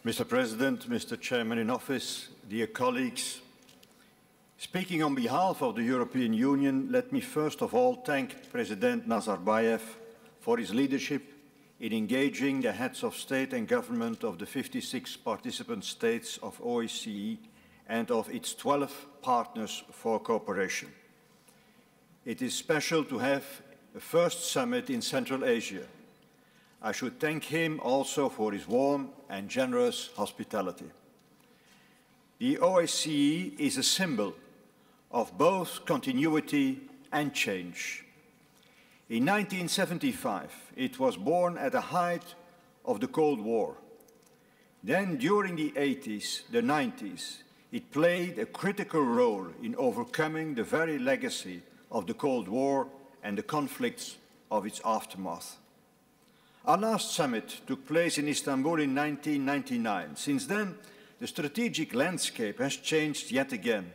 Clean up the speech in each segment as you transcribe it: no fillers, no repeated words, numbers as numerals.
Mr. President, Mr. Chairman in Office, dear colleagues, speaking on behalf of the European Union, let me first of all thank President Nazarbayev for his leadership in engaging the heads of state and government of the 56 participant states of OSCE and of its 12 partners for cooperation. It is special to have a first summit in Central Asia. I should thank him also for his warm and generous hospitality. The OSCE is a symbol of both continuity and change. In 1975, it was born at the height of the Cold War. Then, during the 80s, the 90s, it played a critical role in overcoming the very legacy of the Cold War and the conflicts of its aftermath. Our last summit took place in Istanbul in 1999. Since then, the strategic landscape has changed yet again.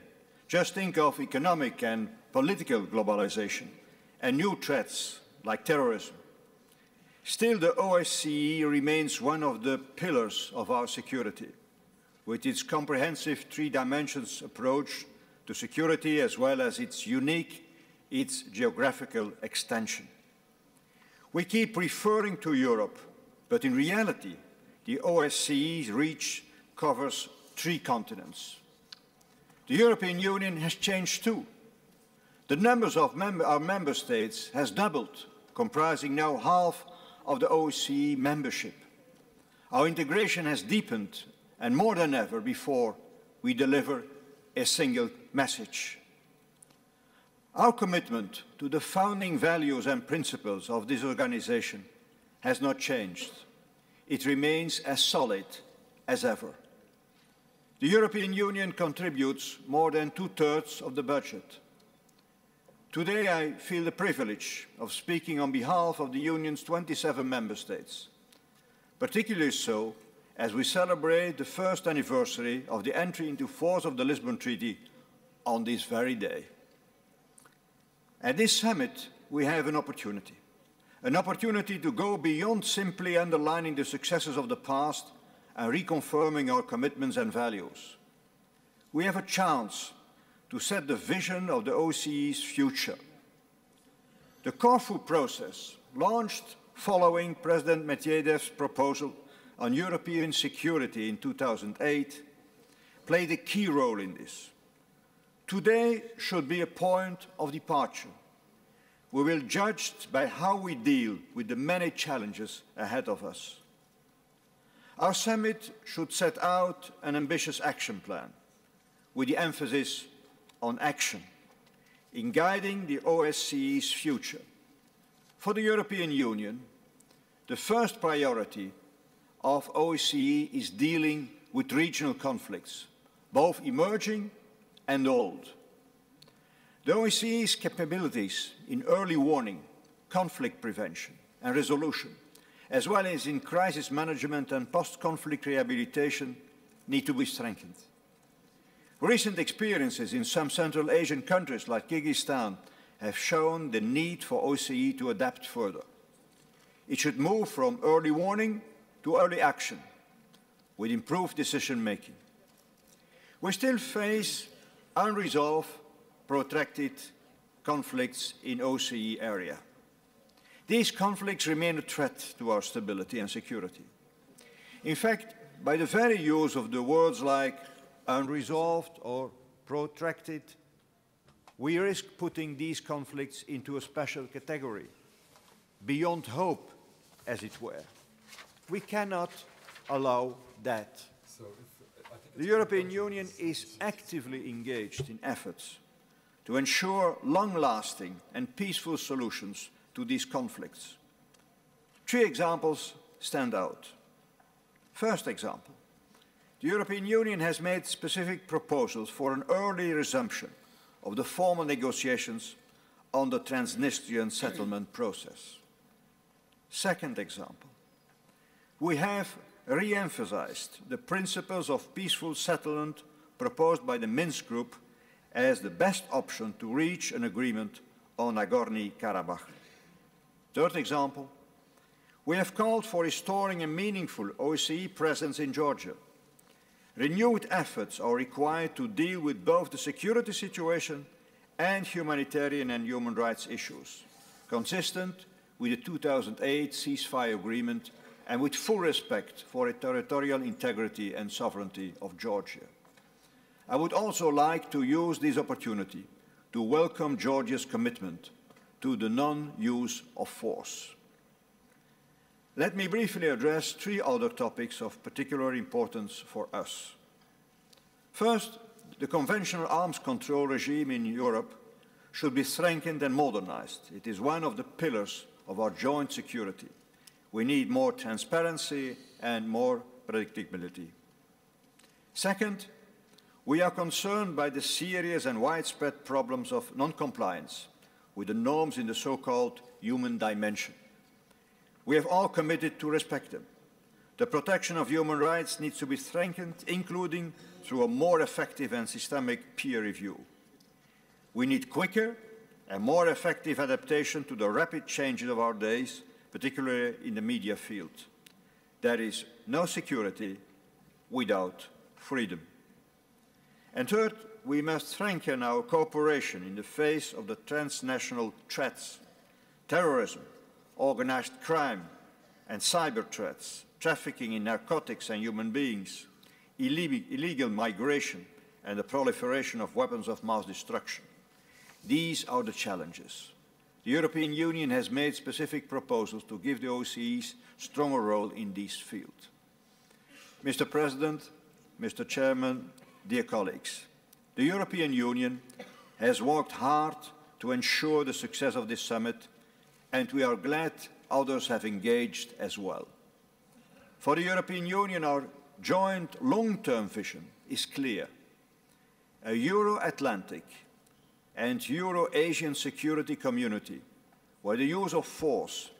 Just think of economic and political globalization and new threats like terrorism. Still, the OSCE remains one of the pillars of our security, with its comprehensive three-dimensions approach to security as well as its geographical extension. We keep referring to Europe, but in reality, the OSCE's reach covers 3 continents. The European Union has changed too. The numbers of our member states has doubled, comprising now half of the OSCE membership. Our integration has deepened, and more than ever before, we deliver a single message. Our commitment to the founding values and principles of this organization has not changed. It remains as solid as ever. The European Union contributes more than 2/3 of the budget. Today, I feel the privilege of speaking on behalf of the Union's 27 member states, particularly so as we celebrate the first anniversary of the entry into force of the Lisbon Treaty on this very day. At this summit, we have an opportunity to go beyond simply underlining the successes of the past and reconfirming our commitments and values. We have a chance to set the vision of the OSCE's future. The Corfu process, launched following President Medvedev's proposal on European security in 2008, played a key role in this. Today should be a point of departure. We will be judged by how we deal with the many challenges ahead of us. Our summit should set out an ambitious action plan with the emphasis on action in guiding the OSCE's future. For the European Union, the first priority of OSCE is dealing with regional conflicts, both emerging and old. The OSCE's capabilities in early warning, conflict prevention and resolution, as well as in crisis management and post-conflict rehabilitation, need to be strengthened. Recent experiences in some Central Asian countries like Kyrgyzstan have shown the need for OSCE to adapt further. It should move from early warning to early action with improved decision-making. We still face unresolved, protracted conflicts in OSCE area. These conflicts remain a threat to our stability and security. In fact, by the very use of the words like unresolved or protracted, we risk putting these conflicts into a special category, beyond hope, as it were. We cannot allow that. The European Union is actively engaged in efforts to ensure long-lasting and peaceful solutions to these conflicts. 3 examples stand out. First example, the European Union has made specific proposals for an early resumption of the formal negotiations on the Transnistrian settlement process. Second example, we have re-emphasized the principles of peaceful settlement proposed by the Minsk Group as the best option to reach an agreement on Nagorno-Karabakh. Third example, We have called for restoring a meaningful OSCE presence in Georgia. Renewed efforts are required to deal with both the security situation and humanitarian and human rights issues, consistent with the 2008 ceasefire agreement and with full respect for the territorial integrity and sovereignty of Georgia. I would also like to use this opportunity to welcome Georgia's commitment to the non-use of force. Let me briefly address three other topics of particular importance for us. First, the conventional arms control regime in Europe should be strengthened and modernized. It is one of the pillars of our joint security. We need more transparency and more predictability. Second, we are concerned by the serious and widespread problems of non-compliance with the norms in the so-called human dimension. We have all committed to respect them. The protection of human rights needs to be strengthened, including through a more effective and systemic peer review. We need quicker and more effective adaptation to the rapid changes of our days, particularly in the media field. There is no security without freedom. And third, we must strengthen our cooperation in the face of the transnational threats, terrorism, organized crime and cyber threats, trafficking in narcotics and human beings, illegal migration and the proliferation of weapons of mass destruction. These are the challenges. The European Union has made specific proposals to give the OSCE a stronger role in this field. Mr. President, Mr. Chairman, dear colleagues, the European Union has worked hard to ensure the success of this summit, and we are glad others have engaged as well. For the European Union, our joint long-term vision is clear: a Euro-Atlantic and Euro-Asian security community where the use of force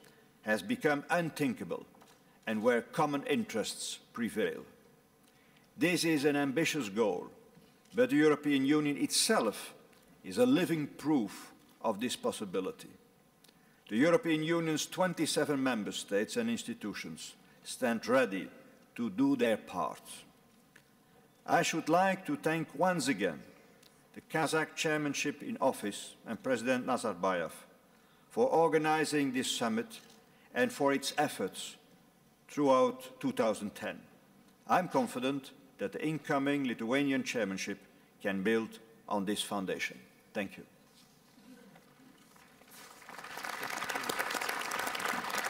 has become unthinkable and where common interests prevail. This is an ambitious goal, but the European Union itself is a living proof of this possibility. The European Union's 27 member states and institutions stand ready to do their part. I should like to thank once again the Kazakh chairmanship in office and President Nazarbayev for organizing this summit and for its efforts throughout 2010. I'm confident that the incoming Lithuanian chairmanship can build on this foundation. Thank you.